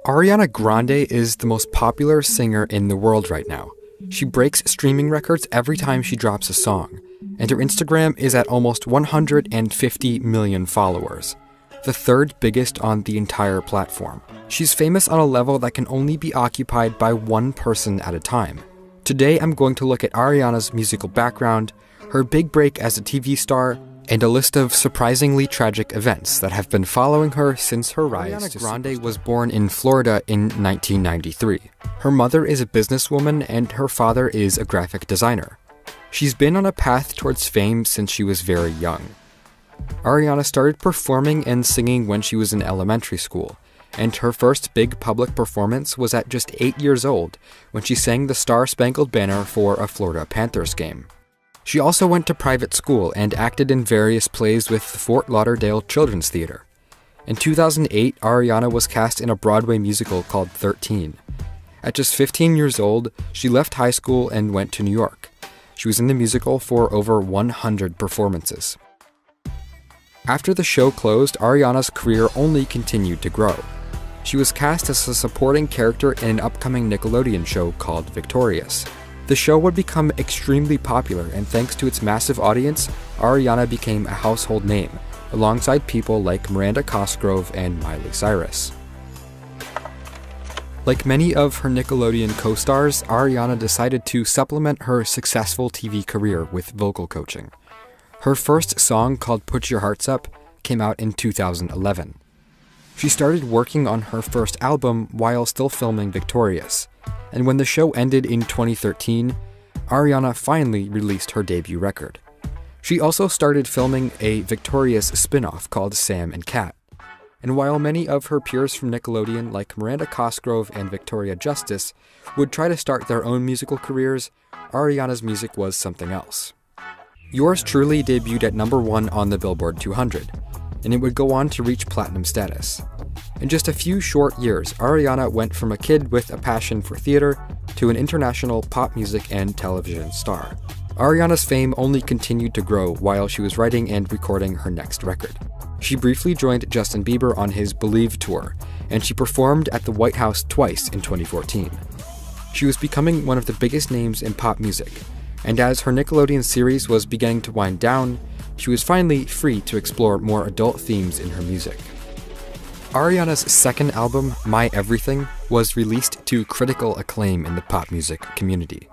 Ariana Grande is the most popular singer in the world right now. She breaks streaming records every time she drops a song, and her Instagram is at almost 150 million followers, the third biggest on the entire platform. She's famous on a level that can only be occupied by one person at a time. Today I'm going to look at Ariana's musical background, her big break as a TV star, and a list of surprisingly tragic events that have been following her since her rise to superstar. Ariana Grande was born in Florida in 1993. Her mother is a businesswoman and her father is a graphic designer. She's been on a path towards fame since she was very young. Ariana started performing and singing when she was in elementary school, and her first big public performance was at just 8 years old when she sang the Star-Spangled Banner for a Florida Panthers game. She also went to private school and acted in various plays with the Fort Lauderdale Children's Theater. In 2008, Ariana was cast in a Broadway musical called 13. At just 15 years old, she left high school and went to New York. She was in the musical for over 100 performances. After the show closed, Ariana's career only continued to grow. She was cast as a supporting character in an upcoming Nickelodeon show called Victorious. The show would become extremely popular, and thanks to its massive audience, Ariana became a household name, alongside people like Miranda Cosgrove and Miley Cyrus. Like many of her Nickelodeon co-stars, Ariana decided to supplement her successful TV career with vocal coaching. Her first song, called Put Your Hearts Up, came out in 2011. She started working on her first album while still filming Victorious, and when the show ended in 2013, Ariana finally released her debut record. She also started filming a Victorious spin-off called Sam and Cat. And while many of her peers from Nickelodeon, like Miranda Cosgrove and Victoria Justice, would try to start their own musical careers, Ariana's music was something else. Yours Truly debuted at #1 on the Billboard 200, and it would go on to reach platinum status. In just a few short years, Ariana went from a kid with a passion for theater to an international pop music and television star. Ariana's fame only continued to grow while she was writing and recording her next record. She briefly joined Justin Bieber on his Believe tour, and she performed at the White House twice in 2014. She was becoming one of the biggest names in pop music, and as her Nickelodeon series was beginning to wind down, she was finally free to explore more adult themes in her music. Ariana's second album, My Everything, was released to critical acclaim in the pop music community.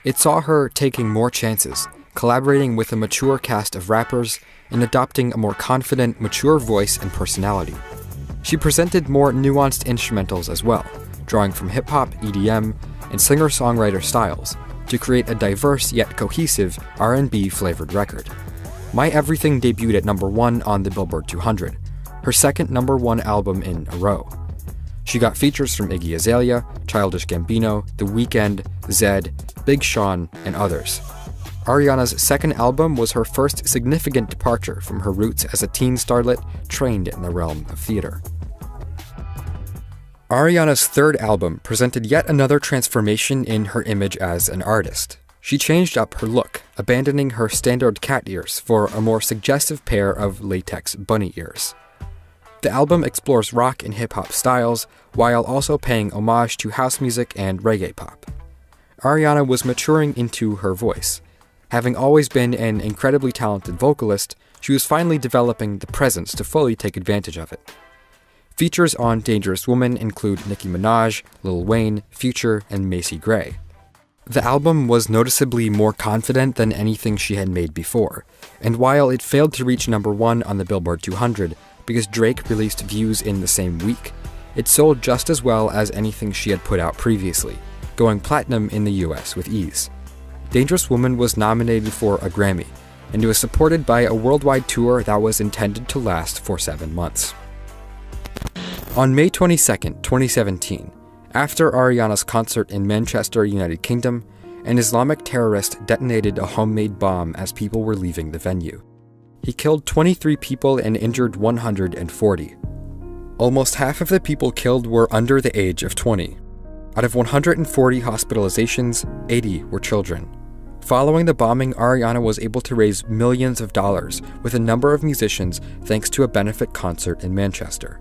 It saw her taking more chances, collaborating with a mature cast of rappers, and adopting a more confident, mature voice and personality. She presented more nuanced instrumentals as well, drawing from hip-hop, EDM, and singer-songwriter styles, to create a diverse yet cohesive R&B-flavored record. My Everything debuted at #1 on the Billboard 200, her second #1 album in a row. She got features from Iggy Azalea, Childish Gambino, The Weeknd, Zedd, Big Sean, and others. Ariana's second album was her first significant departure from her roots as a teen starlet trained in the realm of theater. Ariana's third album presented yet another transformation in her image as an artist. She changed up her look, abandoning her standard cat ears for a more suggestive pair of latex bunny ears. The album explores rock and hip-hop styles, while also paying homage to house music and reggae pop. Ariana was maturing into her voice. Having always been an incredibly talented vocalist, she was finally developing the presence to fully take advantage of it. Features on Dangerous Woman include Nicki Minaj, Lil Wayne, Future, and Macy Gray. The album was noticeably more confident than anything she had made before, and while it failed to reach #1 on the Billboard 200, because Drake released Views in the same week, it sold just as well as anything she had put out previously, going platinum in the US with ease. Dangerous Woman was nominated for a Grammy, and it was supported by a worldwide tour that was intended to last for 7 months. On May 22, 2017, after Ariana's concert in Manchester, United Kingdom, an Islamic terrorist detonated a homemade bomb as people were leaving the venue. He killed 23 people and injured 140. Almost half of the people killed were under the age of 20. Out of 140 hospitalizations, 80 were children. Following the bombing, Ariana was able to raise millions of dollars with a number of musicians thanks to a benefit concert in Manchester.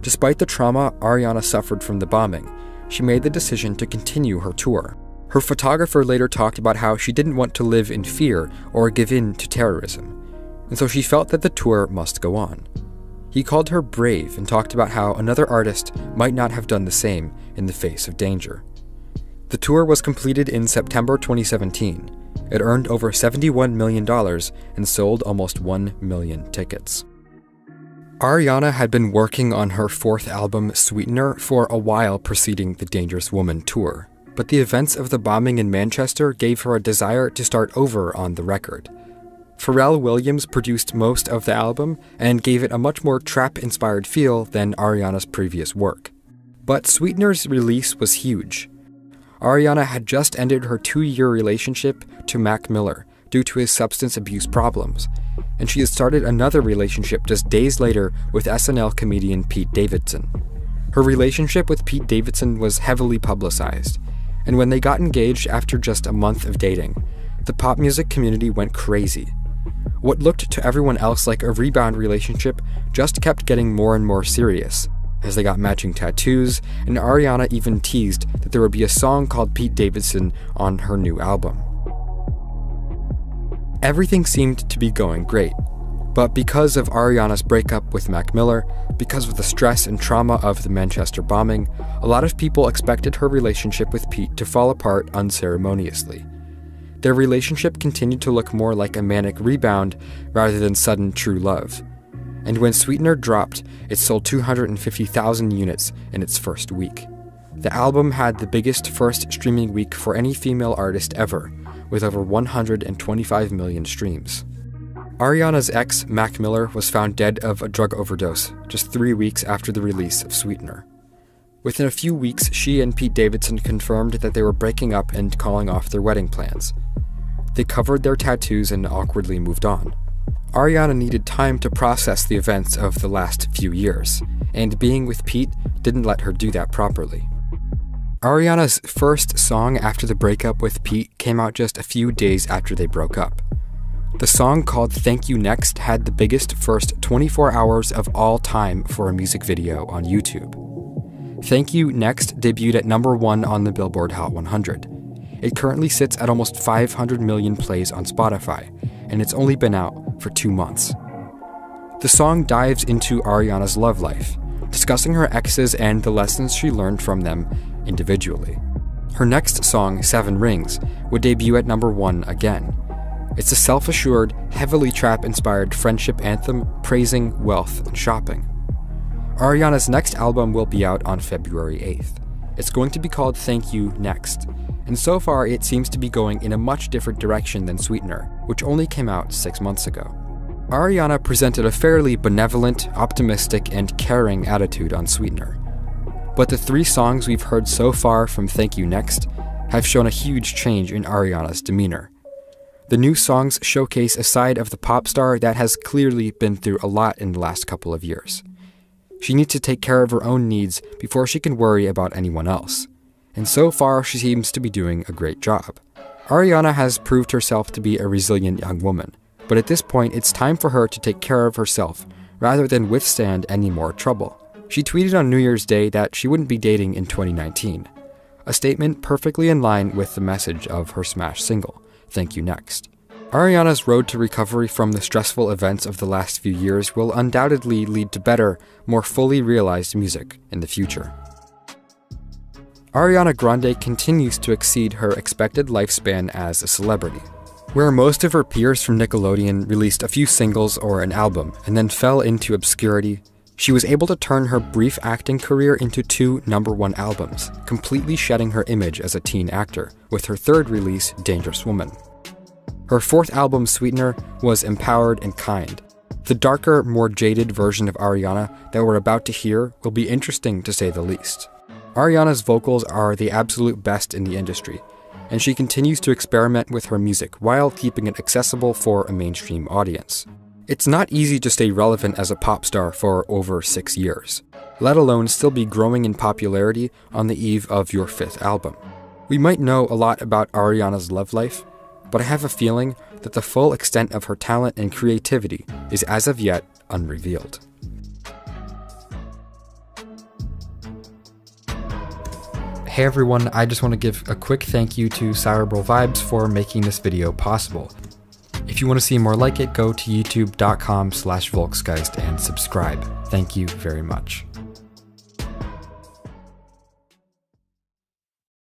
Despite the trauma Ariana suffered from the bombing, she made the decision to continue her tour. Her photographer later talked about how she didn't want to live in fear or give in to terrorism, and so she felt that the tour must go on. He called her brave and talked about how another artist might not have done the same in the face of danger. The tour was completed in September 2017. It earned over $71 million and sold almost 1 million tickets. Ariana had been working on her fourth album, Sweetener, for a while preceding the Dangerous Woman tour, but the events of the bombing in Manchester gave her a desire to start over on the record. Pharrell Williams produced most of the album and gave it a much more trap-inspired feel than Ariana's previous work. But Sweetener's release was huge. Ariana had just ended her 2-year relationship to Mac Miller due to his substance abuse problems, and she had started another relationship just days later with SNL comedian Pete Davidson. Her relationship with Pete Davidson was heavily publicized, and when they got engaged after just a month of dating, the pop music community went crazy. What looked to everyone else like a rebound relationship just kept getting more and more serious, as they got matching tattoos, and Ariana even teased that there would be a song called Pete Davidson on her new album. Everything seemed to be going great, but because of Ariana's breakup with Mac Miller, because of the stress and trauma of the Manchester bombing, a lot of people expected her relationship with Pete to fall apart unceremoniously. Their relationship continued to look more like a manic rebound rather than sudden true love. And when Sweetener dropped, it sold 250,000 units in its first week. The album had the biggest first streaming week for any female artist ever, with over 125 million streams. Ariana's ex, Mac Miller, was found dead of a drug overdose just 3 weeks after the release of Sweetener. Within a few weeks, she and Pete Davidson confirmed that they were breaking up and calling off their wedding plans. They covered their tattoos and awkwardly moved on. Ariana needed time to process the events of the last few years, and being with Pete didn't let her do that properly. Ariana's first song after the breakup with Pete came out just a few days after they broke up. The song, called Thank You Next, had the biggest first 24 hours of all time for a music video on YouTube. Thank You Next debuted at number 1 on the Billboard Hot 100. It currently sits at almost 500 million plays on Spotify, and it's only been out for 2 months. The song dives into Ariana's love life, discussing her exes and the lessons she learned from them individually. Her next song, 7 Rings, would debut at number 1 again. It's a self-assured, heavily trap-inspired friendship anthem praising wealth and shopping. Ariana's next album will be out on February 8th. It's going to be called Thank You Next, and so far it seems to be going in a much different direction than Sweetener, which only came out 6 months ago. Ariana presented a fairly benevolent, optimistic, and caring attitude on Sweetener. But the 3 songs we've heard so far from Thank You Next have shown a huge change in Ariana's demeanor. The new songs showcase a side of the pop star that has clearly been through a lot in the last couple of years. She needs to take care of her own needs before she can worry about anyone else. And so far, she seems to be doing a great job. Ariana has proved herself to be a resilient young woman, but at this point, it's time for her to take care of herself rather than withstand any more trouble. She tweeted on New Year's Day that she wouldn't be dating in 2019, a statement perfectly in line with the message of her smash single, Thank You Next. Ariana's road to recovery from the stressful events of the last few years will undoubtedly lead to better, more fully realized music in the future. Ariana Grande continues to exceed her expected lifespan as a celebrity. Where most of her peers from Nickelodeon released a few singles or an album and then fell into obscurity, she was able to turn her brief acting career into 2 number-1 albums, completely shedding her image as a teen actor, with her 3rd release, Dangerous Woman. Her 4th album, Sweetener, was empowered and kind. The darker, more jaded version of Ariana that we're about to hear will be interesting to say the least. Ariana's vocals are the absolute best in the industry, and she continues to experiment with her music while keeping it accessible for a mainstream audience. It's not easy to stay relevant as a pop star for over 6 years, let alone still be growing in popularity on the eve of your 5th album. We might know a lot about Ariana's love life, but I have a feeling that the full extent of her talent and creativity is as of yet unrevealed. Hey everyone, I just want to give a quick thank you to SyrebralVibes for making this video possible. If you want to see more like it, go to youtube.com/Volksgeist and subscribe. Thank you very much.